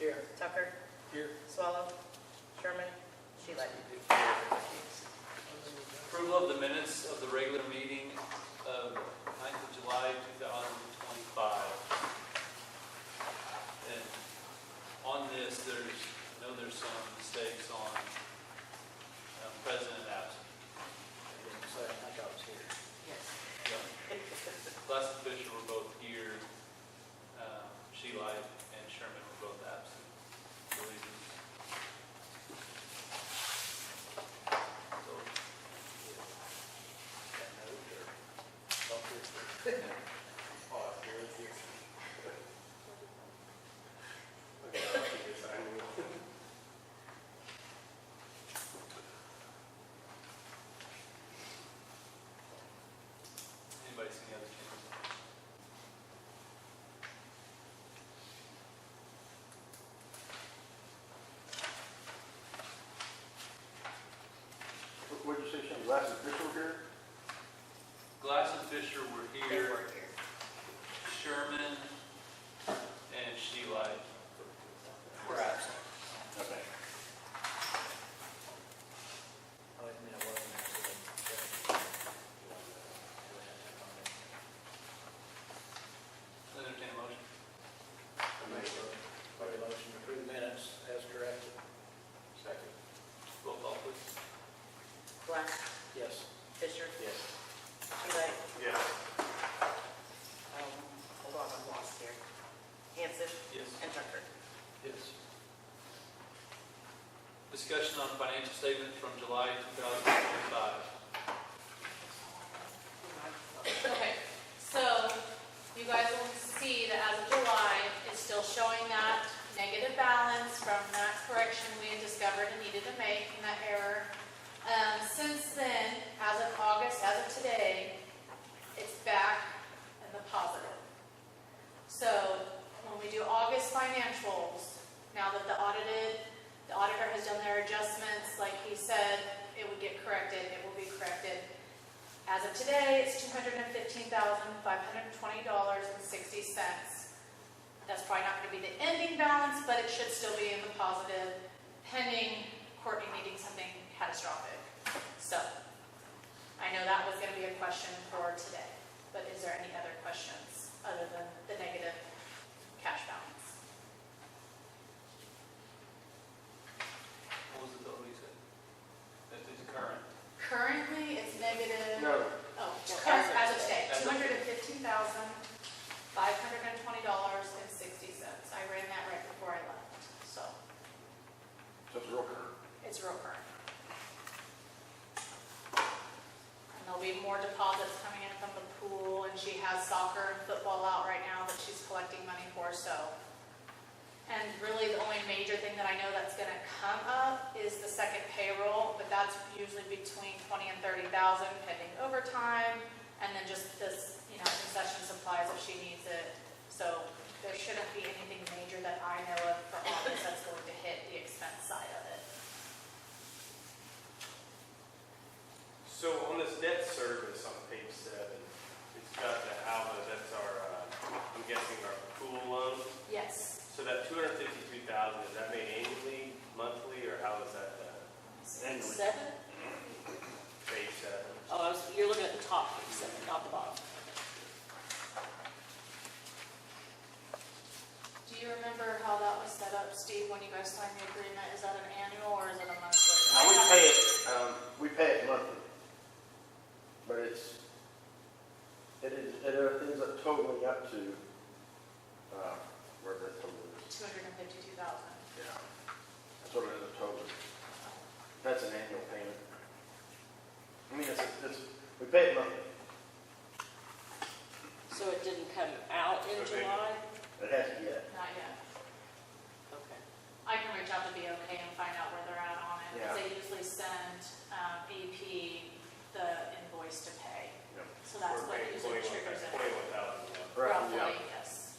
Here. Tucker, Here. Swallow, Sherman, Sheila. Approval of the minutes of the regular meeting of 9th of July 2025. And on this, there's some mistakes on president absent. So I think I was here. Yes. Glass and Fisher were both here. Sheila and Sherman were both absent. For reasons. Anybody see any other changes? What did you say, Shane? Glass and Fisher were here? Glass and Fisher were They here. were here. Sherman and Sheila were absent. Okay. Oh, I mean, I wasn't actually. Entertain a motion. Make a motion to approve minutes as directed. Second. Roll call, please. Glass, Yes. Fisher, Yes. Sheila. Yes. Hold on, I'm lost here. Hanson Yes. and Tucker. Yes. Discussion on financial statement from July 2025. Okay, so you guys will see that as of July, it's still showing that negative balance from that correction we had discovered and needed to make from that error. Since then, as of August, as of today, it's back in the positive. So when we do August financials, now that the auditor has done their adjustments, like he said, it would get corrected, it will be corrected. As of today, it's $215,520.60. That's probably not going to be the ending balance, but it should still be in the positive, pending Courtney needing something catastrophic. So, I know that was going to be a question for today, but is there any other questions other than the negative cash balance? What was it though, Lisa? That is current. Currently, it's negative. No. Oh, Well, as of today, as of- $215,520.60. I ran that right before I left, so So it's real current. it's real current. And there'll be more deposits coming in from the pool, and she has soccer and football out right now that she's collecting money for, so. And really, the only major thing that I know that's gonna come up is the second payroll, but that's usually between 20 and 30,000 pending overtime, and then just this, concession supplies if she needs it. So there shouldn't be anything major that I know of for August that's going to hit the expense side of it. So on this debt service on page 7, it's got the Alva, that's our, I'm guessing our pool loan. Yes. So that $252,000, is that made annually, monthly, or how is that done? Annually. 7? Page 7. Oh, you're looking at the top, not the bottom. Do you remember how that was set up, Steve, when you guys signed the agreement? Is that an annual or is it a monthly? Now, we pay it monthly. But it ends up totaling up to, where that total is. 252,000. Yeah. That's what it ends up totaling. That's an annual payment. I mean, we pay it monthly. So it didn't come out in Okay. July? It hasn't yet. Not yet. Okay. I can reach out to BOK and find out where they're at on it. Yeah. Because they usually send EP the invoice to pay. Yep. So that's We're what paying usually triggers it. 21,000. Roughly, yeah. yes.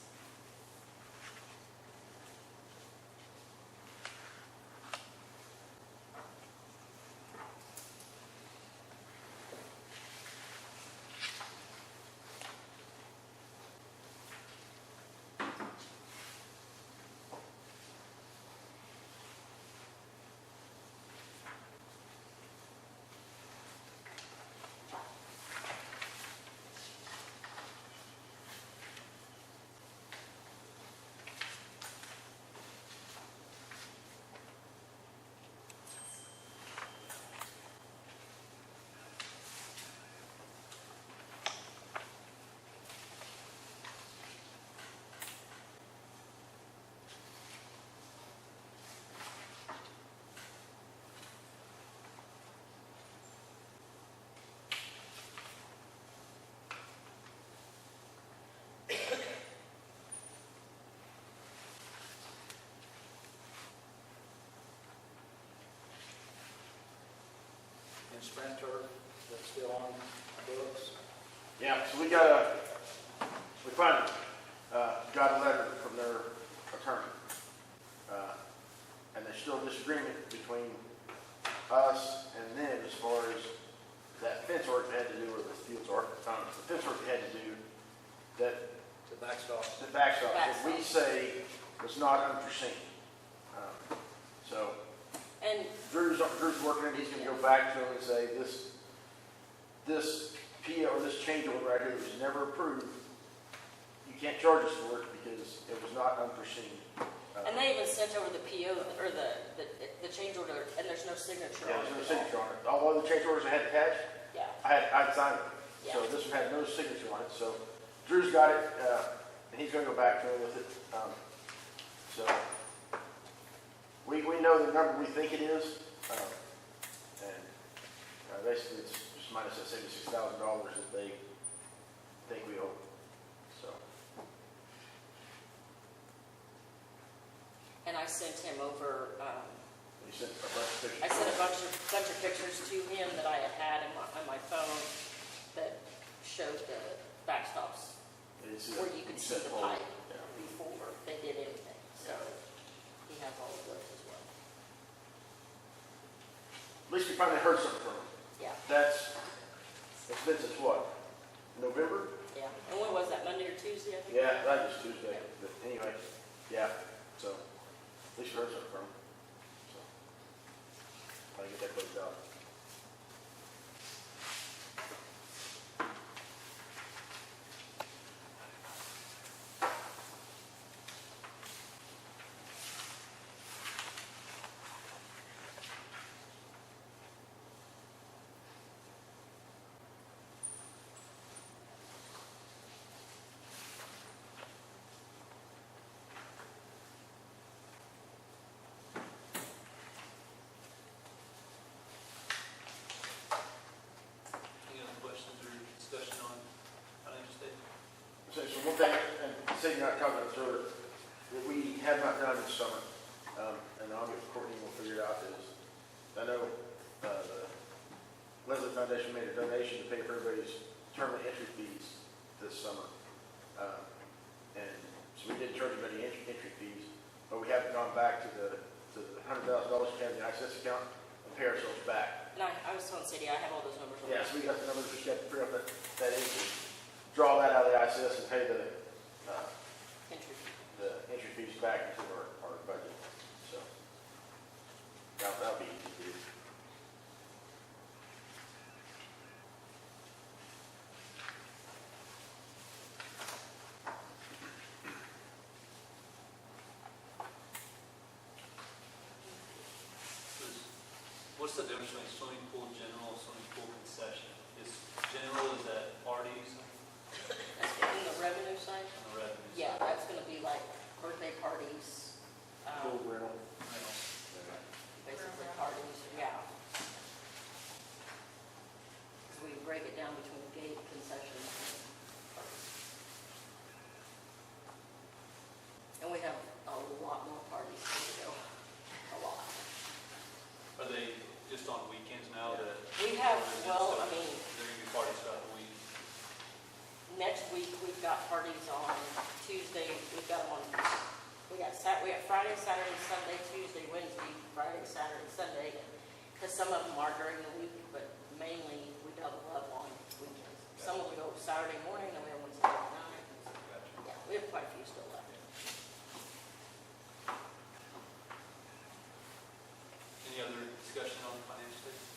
Sprinter that's still on the books. Yeah, so we finally got a letter from their attorney. And there's still disagreement between us and them as far as that fence work they had to do, or the fields work, the fence work they had to do, that The backstop. the backstop, that we say was not unforeseen. So And Drew's working it, he's gonna go back to him and say, this PO, or this change order right here was never approved. You can't charge us for it because it was not unforeseen. and they even sent over the PO, or the change order, and there's no signature Yeah, on it. there's no signature on it. All the change orders I had attached, Yeah, I'd signed it. So Yeah. this one had no signature on it, so Drew's got it, and he's gonna go back to him with it. So, we know the number we think it is, and basically it's just minus that $76,000 that they think we owe, so. and I sent him over, He sent a bunch of pictures. I sent a bunch of pictures to him that I had on my phone that showed the backstops Yeah, you see where that? you could He see sent the all- pipe Yeah. before they did anything. So he has all of those as well. At least we finally heard something from him. Yeah, It's been since what? November? yeah. And when was that, Monday or Tuesday, I think? Yeah, that was Tuesday, but anyway, yeah, so, at least we heard something from him. So, try to get that closed out. Any other questions or discussion on financial statement? So one thing, and saying not talking about this earlier, that we have not done this summer, and I'll get Courtney, we'll figure it out, is, I know, the Leslie Foundation made a donation to pay for everybody's tournament entry fees this summer. And so we didn't charge anybody entry fees, but we haven't gone back to the $100,000 we have in the ISS account and pay ourselves back. And I was telling Cindy, I have all those numbers on Yeah, there. so we got the numbers, just got to figure out that entry, draw that out of the ISS and pay the entry fees back into our budget, so. That'll be easy to do. What's the difference between swimming pool general and swimming pool concession? Is general, is that parties In the revenue side? and the revenue? Yeah, that's gonna be like birthday parties, Pool rental. basically parties, yeah. 'Cause we break it down between gate concessions and parties. And we have a lot more parties to go, a lot. Are they just on weekends now that? We have, or is it well, still- I mean, There gonna be parties throughout the week? next week, we've got parties on Tuesday, we've got them on, we got Friday, Saturday, Sunday, Tuesday, Wednesday, Friday, Saturday, Sunday. Because some of them are during the week, but mainly we double up on weekends. Some of them go Saturday morning, then we have one Saturday night. Gotcha. Yeah, we have quite a few still left. Any other discussion on financial statement?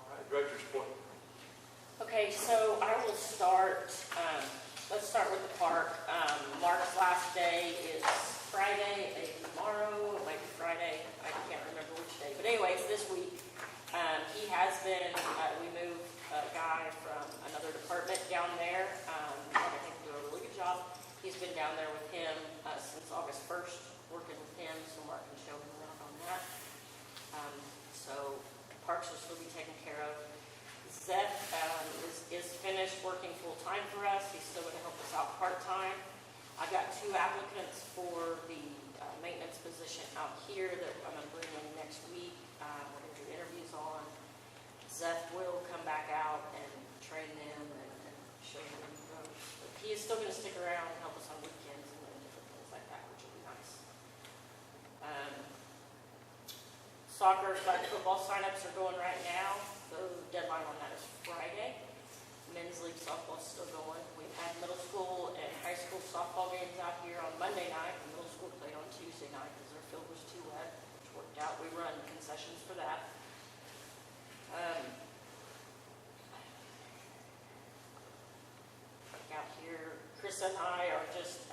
All right, director's report. Okay, so I will start, let's start with the park. Mark's last day is Friday, maybe tomorrow, it might be Friday, I can't remember which day. But anyways, this week, he has been, we moved a guy from another department down there, and I think he's doing a really good job. He's been down there with him since August 1st, working with him, so Mark can show him around on that. So parks will still be taken care of. Zeth is finished working full-time for us. He's still going to help us out part-time. I've got 2 applicants for the maintenance position out here that I'm gonna bring in next week. We're gonna do interviews on. Zeth will come back out and train them and show them the ropes. But he is still gonna stick around and help us on weekends and different things like that, which will be nice. Soccer, flag football signups are going right now. The deadline on that is Friday. Men's league softball is still going. We've had middle school and high school softball games out here on Monday night. The middle school played on Tuesday night because their field was too wet, which worked out. We run concessions for that. Out here, Chris and I are just,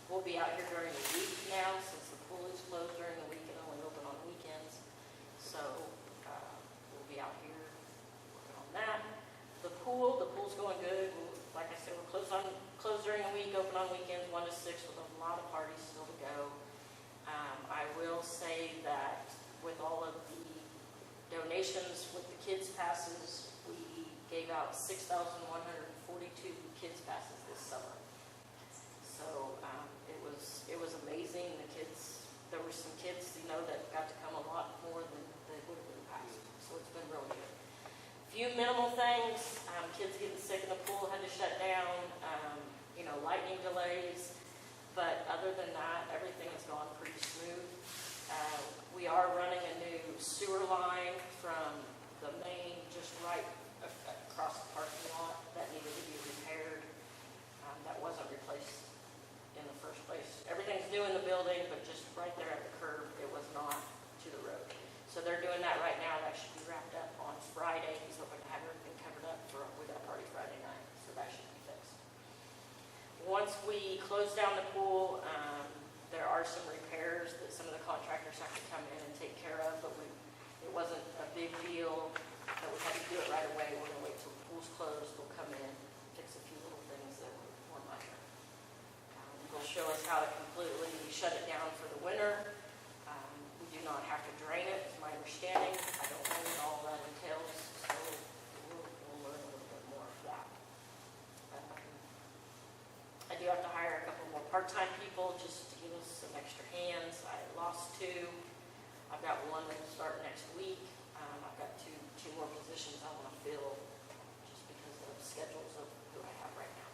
we'll be out here during the week now since the pool is closed during the week and only open on weekends. So we'll be out here working on that. The pool's going good. Like I said, we're closed during the week, open on weekends, 1 to 6, with a lot of parties still to go. I will say that with all of the donations with the kids passes, we gave out 6,142 kids passes this summer. So it was amazing. The kids, there were some kids, that got to come a lot more than they would have been past. So it's been really good. Few minimal things, kids getting sick in the pool had to shut down, lightning delays, but other than that, everything has gone pretty smooth. We are running a new sewer line from the main, just right across the parking lot, that needed to be repaired. That wasn't replaced in the first place. Everything's new in the building, but just right there at the curb, it was not to the road. So they're doing that right now. That should be wrapped up on Friday. He's hoping to have everything covered up we got a party Friday night, so that should be fixed. Once we close down the pool, there are some repairs that some of the contractors have to come in and take care of, but it wasn't a big deal that we had to do it right away. We're going to wait till the pool's closed. We'll come in, fix a few little things that were minor. They'll show us how to completely shut it down for the winter. We do not have to drain it, is my understanding. I don't know what all that entails, so we'll learn a little bit more of that. I do have to hire a couple more part-time people just to give us some extra hands. I lost 2. I've got one that will start next week. I've got two more positions I want to fill just because of schedules of who I have right now.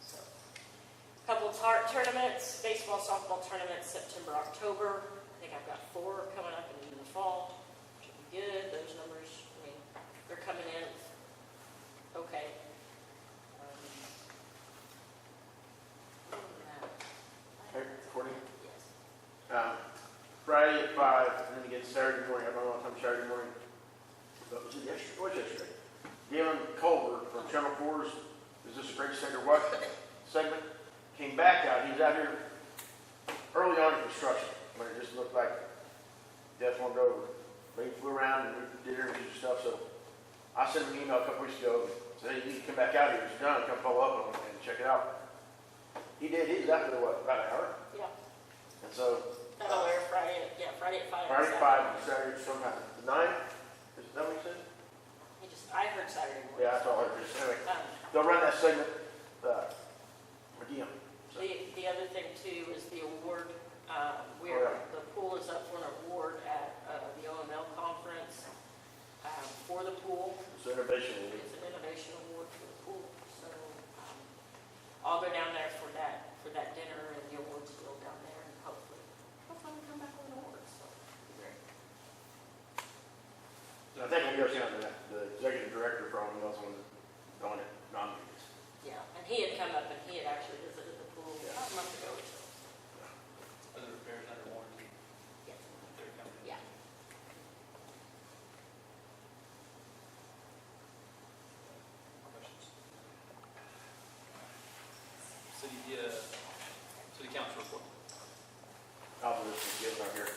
So, a couple tournaments, baseball, softball tournaments, September, October. I think I've got 4 coming up in the fall, which will be good. Those numbers, they're coming in okay. Hey, Courtney, Yes. Friday at 5, and then again Saturday morning. I don't know what time Saturday morning. But was it yesterday? What was yesterday? Galen Culver from Channel 4's Is This a Great State or What segment came back out. He was out here early on in construction when it just looked like death won't over. But he flew around and did interviews and stuff. So I sent him an email a couple weeks ago and said, hey, you need to come back out here. He's done. Come follow up on him and check it out. He did. He was out there, what, about an hour? Yeah. And so That'll air Friday at 5. Friday at 5 and Saturday sometime. 9? Is that what he said? I heard Saturday morning. Yeah, that's all I heard. Anyway, Um, they'll run that segment again. So, The other thing too is the award. yeah. The pool is up for an award at the OML conference for the pool. it's an innovation. It's an innovation award for the pool. So I'll go down there for that dinner, and the awards will go down there, and hopefully we come back with an award. So it'll be great. I think when you go see the executive director for OML is on it, non-meetings. Yeah, and he had come up and he had actually visited the pool about a month ago or so. Are the repairs under warranty? Yeah. They're coming. Yeah. Questions? City council report. I'll do this and get it on here.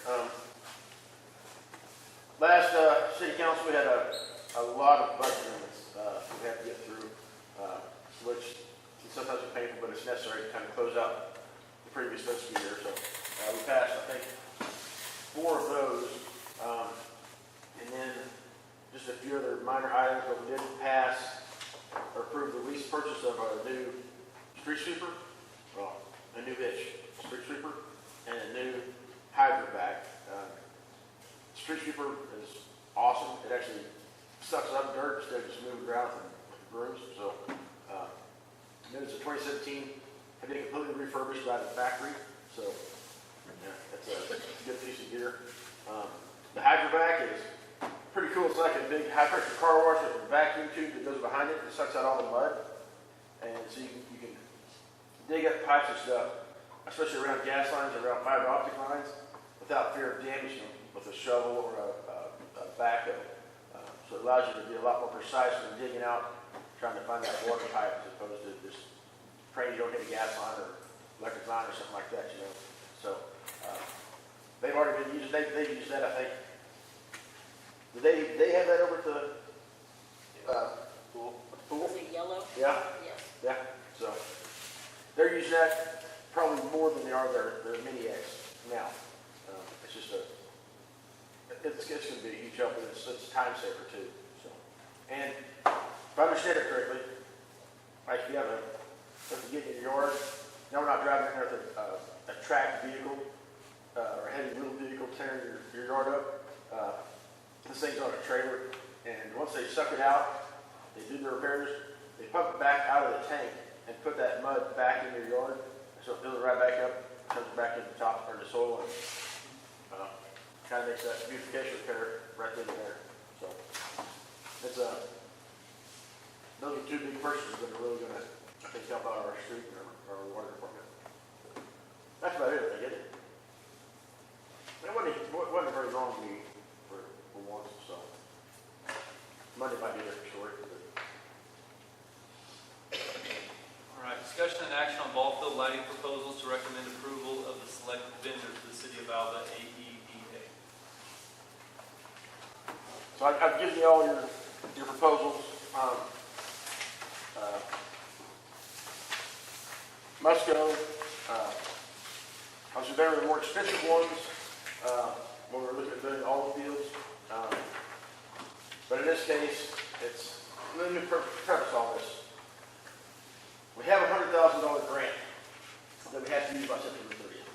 Last city council, we had a lot of budget amendments we had to get through, which can sometimes be painful, but it's necessary to kind of close out the previous fiscal year. So we passed, I think, 4 of those, and then just a few other minor items, but we did pass or approve the lease purchase of a new street sweeper, well, a new hitch street sweeper, and a new hydrant back. Street sweeper is awesome. It actually sucks up dirt instead of just moving around with brooms. So, then it's a 2017, had been completely refurbished by the factory. So, yeah, that's a good piece of gear. The hydrovac is pretty cool. It's like a big high pressure car wash with a vacuum tube that goes behind it that sucks out all the mud. And so you can dig up pipes and stuff, especially around gas lines, around fiber optic lines, without fear of damaging them with a shovel or a backhoe. So it allows you to be a lot more precise when digging out, trying to find that water pipe as opposed to just praying you don't hit a gas line or electric line or something like that, you know. So they've already been using, they've used that, I think. Do they have that over at the pool? Is it yellow? Yeah, Yes. yeah. So they're using that probably more than they are their mini X now. It's just it's going to be a huge help, and it's time saver too. So, and if I understand it correctly, like if you have if you get in your yard, now we're not driving in there with a tracked vehicle or a heavy wheel vehicle tearing your yard up. This thing's on a trailer, and once they suck it out, they do the repairs, they pump it back out of the tank and put that mud back in your yard, so it fills it right back up, comes back in the top or the soil, and kind of makes that beautification repair right then and there. So it's those are two big purchases that are really going to, I think, help out our street and our water department. That's about it, I get it. It wasn't very long to me for once, so Monday might be a different story. All right, discussion and action on ball field lighting proposals to recommend approval of the selected vendor to the City of Alva, AEDA. So I've given you all your proposals. Musco, obviously there are more expensive ones when we're looking at doing all the fields. But in this case, let me preface all this. We have a $100,000 grant that we have to use by September 30th.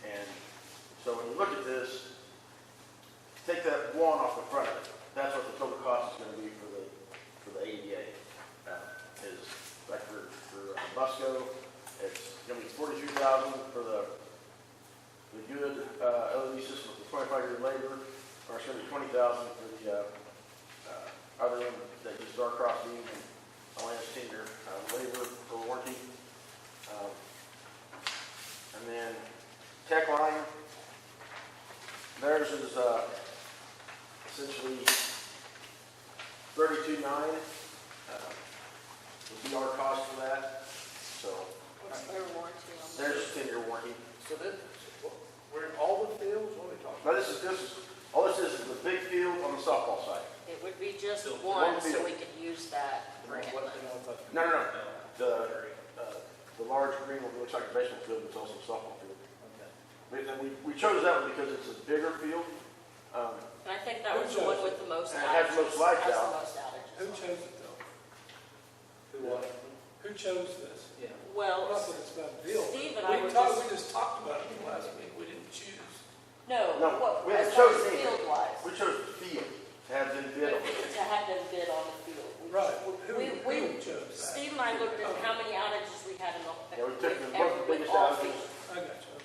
And so when you look at this, take that one off the front of it. That's what the total cost is going to be for the ADA. Is like for Musco, it's going to be $42,000 for the good LED system with the 25-year labor, or it's going to be $20,000 for the other one that uses our cross beam and only has 10-year labor for warranty. And then Tech Line, theirs is essentially $32,900 would be our cost for that. So What's their warranty on that? there's a 10-year warranty. So we're in all the fields, what are we talking Now about? all this is the big field on the softball side. It would be just Field. one, One so field. we could use that grant What, money. No. The large green one that looks like a baseball field, but it's also a softball field. We chose that one because it's a bigger field. And I think that was the one with the most And it has the most lights Has out. the most outages. Who chose it though? Who chose this? Yeah. Well, Not that it's about a deal. Steve and I were We just talked about it last week, we didn't choose. no, No, what, we as haven't far as chosen anything. field wise, We chose the field to have them bid on. to have them bid on the field. Right, We who chose that? Steve and I looked at how many outages we had in the. Yeah, we took the with biggest all outages. fields. I got you.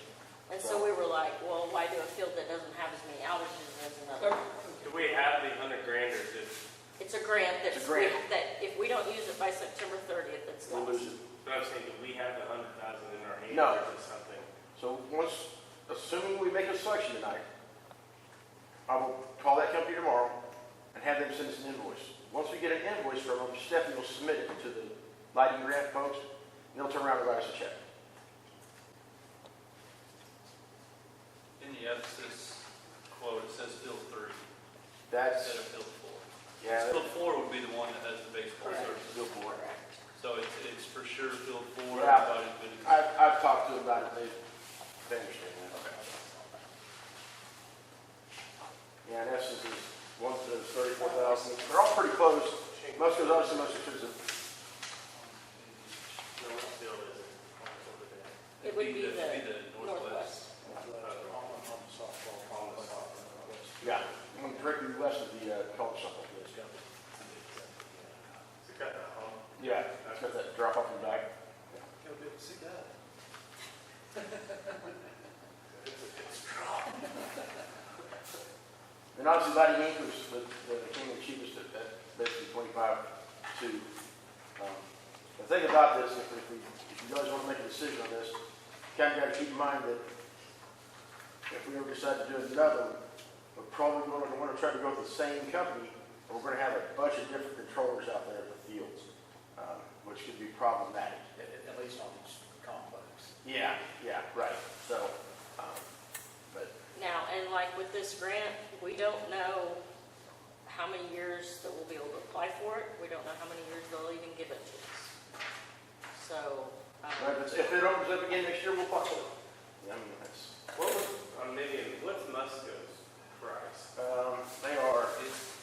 And so we were like, well, why do a field that doesn't have as many outages as another? Do we have the 100 grand or just, It's a grant It's a that's, grant. that if we don't use it by September 30th, it's We'll lost. lose it. but I was thinking, do we have the 100,000 in our hands No. or just something? So assuming we make a selection tonight, I will call that company tomorrow and have them send us an invoice. Once we get an invoice from them, Stephanie will submit it to the lighting grant folks, and they'll turn around and write us a check. In the Epsis quote, it says field 3 That's, instead of field 4. yeah, Field 4 would be the one that has the baseball Correct. surface. good for it. So it's for sure field 4, Yeah. everybody's good. I've talked to them about it, they understand that. Yeah, in essence, one says 34,000. They're all pretty close. Musco's obviously most expensive. No, what field is it? It would be the northwest. northwest. it's got that drop off in the back. Go big, see that. And obviously lighting ink was the king of cheapest at basically 25 to. The thing about this, if you guys want to make a decision on this, you kind of got to keep in mind that if we ever decide to do another one, we're probably going to want to try to go with the same company, and we're going to have a bunch of different controllers out there at the fields, which could be problematic. At least on these complex. Yeah, right. So, but Now, and like with this grant, we don't know how many years that we'll be able to apply for it. We don't know how many years they'll even give it to us. So, if it opens up again next year, we'll pop it. I mean, that's, What was, what's Musco's price? they are It's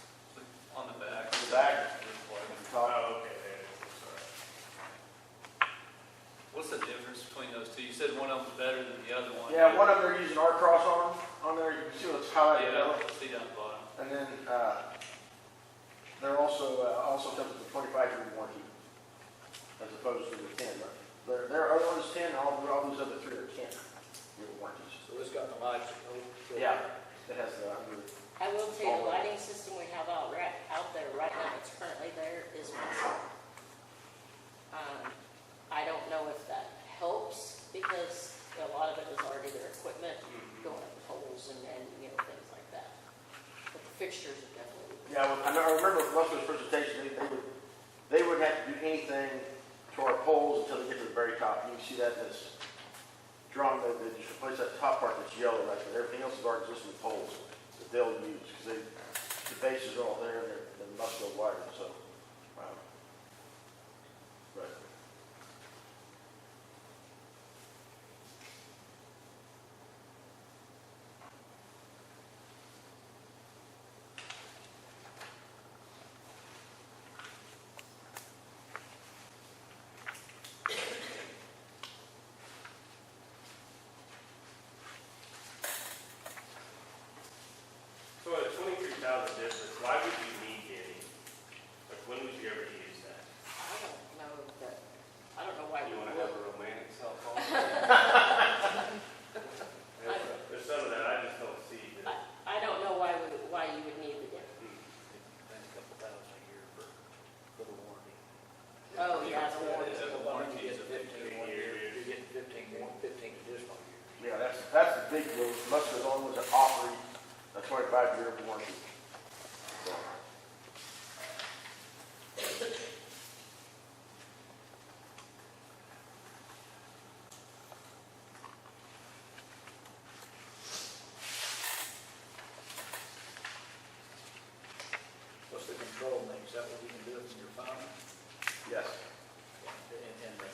on the back. in the back, It's like- at the top. Oh, okay, there it is, I'm sorry. What's the difference between those two? You said one of them's better than the other one. Yeah, one of them they're using our cross on there. You can see what's highlighted Yeah, yellow. see down the bottom. And then they're also comes with a 25-year warranty as opposed to the 10. But their other one's 10, and all these other three are 10-year warranties. So it's got the lights that go. Yeah, it has the I will tell you, the lighting system we have out there right now, that's currently there, is missing. I don't know if that helps, because a lot of it is already their equipment, going up the poles and things like that. But the fixtures are definitely. Yeah, well, I remember with Russell's presentation, they wouldn't have to do anything to our poles until they get to the very top. You can see that in this drawing, they just replace that top part that's yellow right there. Everything else is our existing poles that they'll use, because the bases are all there, and they must go wider, so. But So at 23,000 difference, why would you need any? Like, when would you ever use that? I don't know why we You want to would. have a romantic cell phone? There's some of that I just don't see. That, I don't know why you would need the dip. And a couple thousand a year for the warranty. Oh, yeah, the warranty. Yeah, the warranty is a 15 1 year, you get 15 additional years. yeah, that's the big deal. Most of the only ones that offer a 25-year warranty. So. What's the control name? Is that what you can do it from your phone? Yes. And the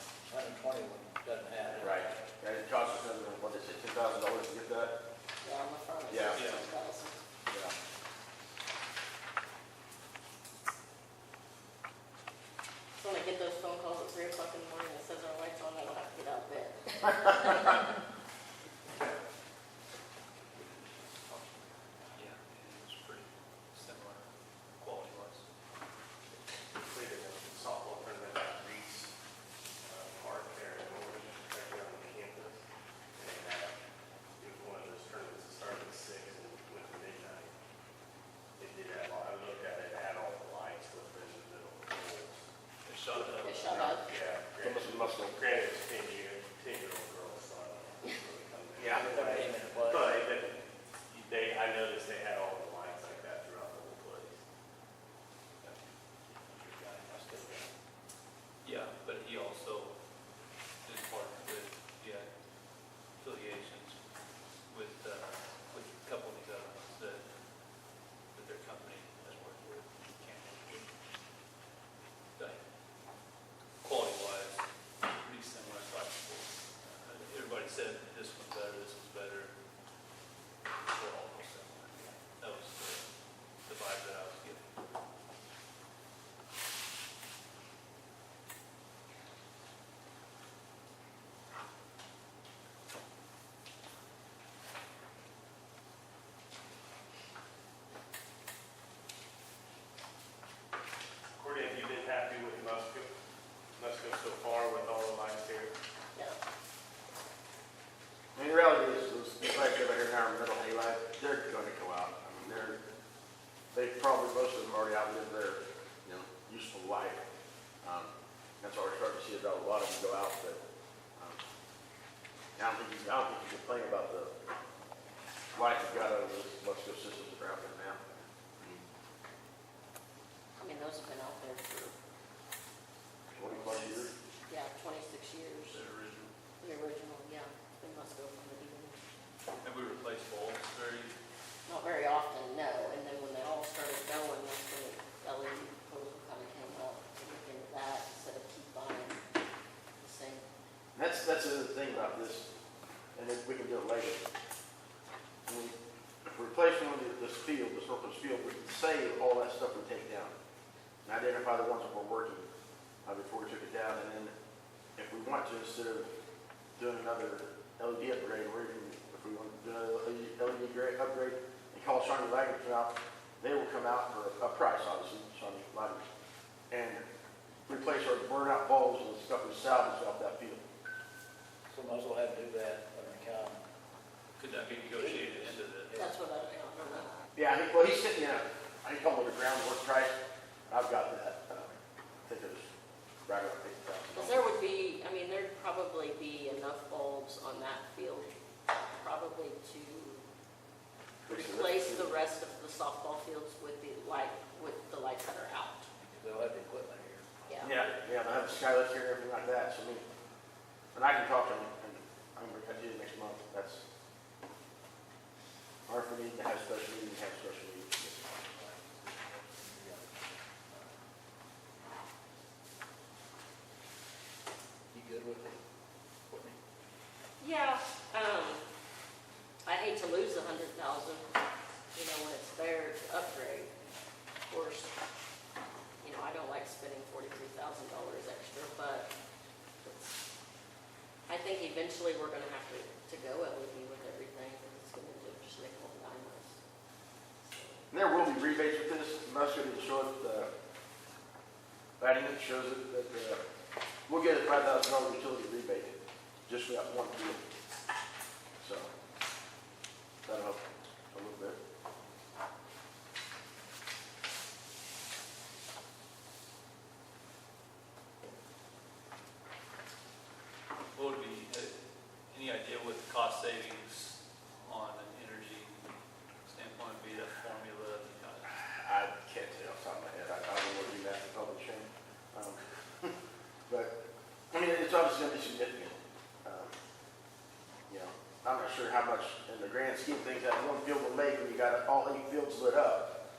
120 one doesn't have it. Right. And it costs us another, what is it, $10,000 to get that? Yeah, on the front. Yeah. It's 6,000. Yeah. So when I get those phone calls at 3 o'clock in the morning that says our light's on, I don't have to get out of bed. Yeah, it's pretty similar quality-wise. we did a softball tournament at Reese Park there in Orange, right there on the campus. And it was one of those tournaments that started at 6 and went to midnight. It did have, I looked at it, it had all the lights within the middle of the poles. It shot up. It shut up. Yeah, It must have. granted, it's 10-year-old girl, so I don't know. if it's really coming in. Yeah. That came into play. But I noticed they had all the lights like that throughout the whole place. Yeah, but he also is partnered with, affiliations with a couple of these other ones that their company has worked with. Quality-wise, pretty similar. replacers, a lot of them go out, but, I don't think you can complain about the light we've got over those electrical systems that are out there now. I mean, those have been out there for, 20+ years. yeah, 26 years. The original. The original, yeah, they must go from the beginning. And we replaced bulbs Not very often, no, and then when they all started going, that's when the LED proposal kind of came up to look into that instead of keep buying the same. That's the other thing about this, and then we can do it later. When, if we replace one of this field, this surplus field, we can save all that stuff we take down and identify the ones that were working before we took it down. And then if we want to, instead of doing another LED upgrade, or even if we want to do another LED upgrade and call Shawnee Lighting to come out, they will come out for a price, obviously, Shawnee Lighting, and replace our burnout bulbs and stuff we salvaged off that field. So might as well have to do that when they come. Could that be negotiated into the? That's what I don't know. Yeah, well, he's sitting in I call it a groundwork price. I've got that. I think it was right around Because $50,000. there would be, I mean, there'd probably be enough bulbs on that field, probably to replace the rest of the softball fields with the lights that are out. They'll have the equipment here. Yeah. Yeah, I have the skylights here and everything like that. So, I mean, and I can talk to him, and I'm going to do it next month. That's, or if we need to have special meetings, have special meetings. You good with it, Courtney? Yeah, I hate to lose 100,000, when it's there to upgrade. Of course, I don't like spending $43,000 extra, but I think eventually we're gonna have to go LED with everything, because it's gonna just make more diamonds. And there will be rebates with this. Most of it shows lighting it shows it that we'll get a $5,000 utility rebate just for that one field. So that'll help a little bit. What would be, any idea what the cost savings on an energy standpoint would be, that formula? I can't tell off the top of my head. I don't know what to do that for public shame. But, I mean, it's obviously going to be significant. I'm not sure how much in the grand scheme of things that one field will make when you got all 8 fields lit up.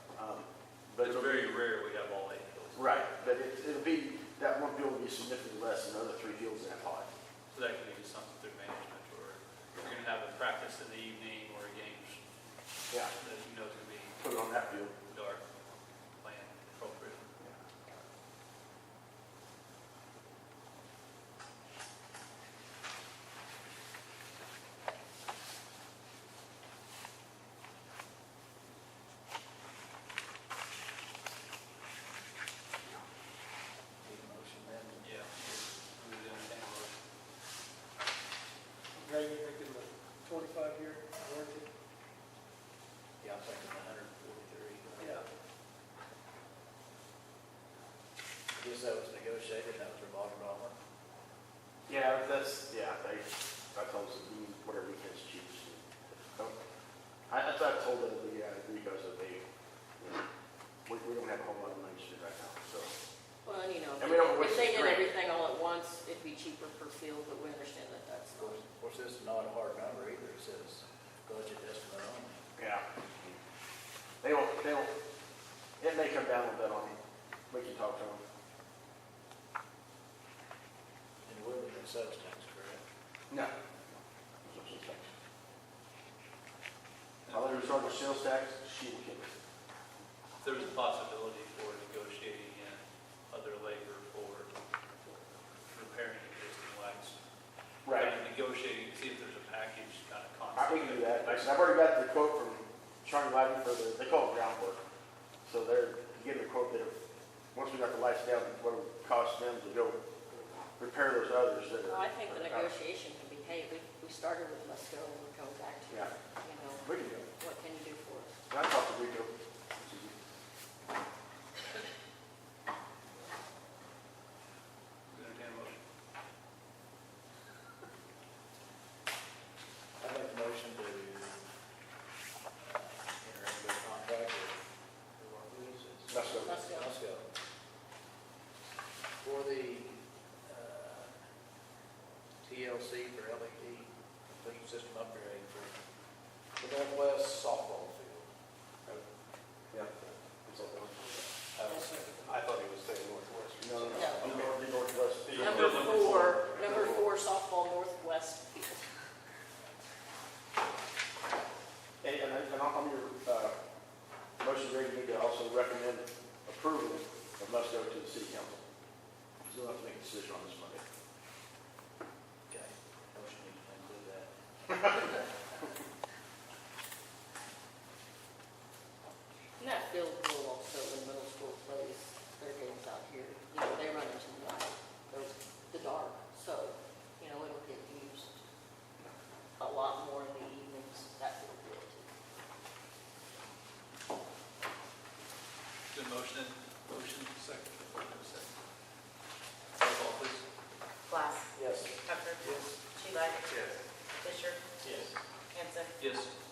But it's very rare we have all 8 fields. Right, but it'll be, that one field will be significantly less than the other 3 fields in that pot. So that could be just something through management, or you're going to have a practice in the evening or games Yeah, that is going to be put it on that field. dark, plan appropriate. Need a motion then? Yeah. We would entertain a motion. Greg, you thinking the 25-year warranty? Yeah, I'm thinking 143. Yeah. Guess that was negotiated, that was revolving offer. Yeah, I told them, we need whatever we can is cheapest. I told them, I agree, because of we don't have a whole lot of money to do right now, so. Well, And we don't if waste they did grant. everything all at once, it'd be cheaper per field, but we understand that that's Of not. course, this is not a hard number either, it says budget estimate only. Yeah. They won't, it may come down a bit on me. We can talk to them. And we're looking at sales tax, correct? No. I'll let her start with sales tax, she will kill it. If there was a possibility for negotiating in other labor for repairing existing lights. Kind of negotiating, see if there's a package kind of concept. We can do that. Like I said, I've already got the quote from Shawnee Lighting for they call it groundwork. So they're giving a quote that once we got the lights down, what it would cost them to go repair those others that are. Well, I think the negotiation can be, hey, we started with let's go, and we're going back to, Yeah. We can do it. what can you do for us? I talked to Rico. Entertain a motion. PLC for LED complete system upgrade for the Northwest softball field. Yeah. It's all done. I thought he was saying Northwest. No, No. I'm going to Northwest. Number four softball Northwest field. And on your motion, Greg, you need to also recommend approval of must go to the city council. So we'll have to make a decision on this Monday. Okay, motion needs to include that. And that field will also, when middle school plays their games out here, they run into the dark, so, it'll get used a lot more in the evenings, that field will too. Good motion, second. Second. Roll call, please. Glass. Yes. Pepper. Yes. Sheila. Yes. Fisher. Yes. Hanson. Yes.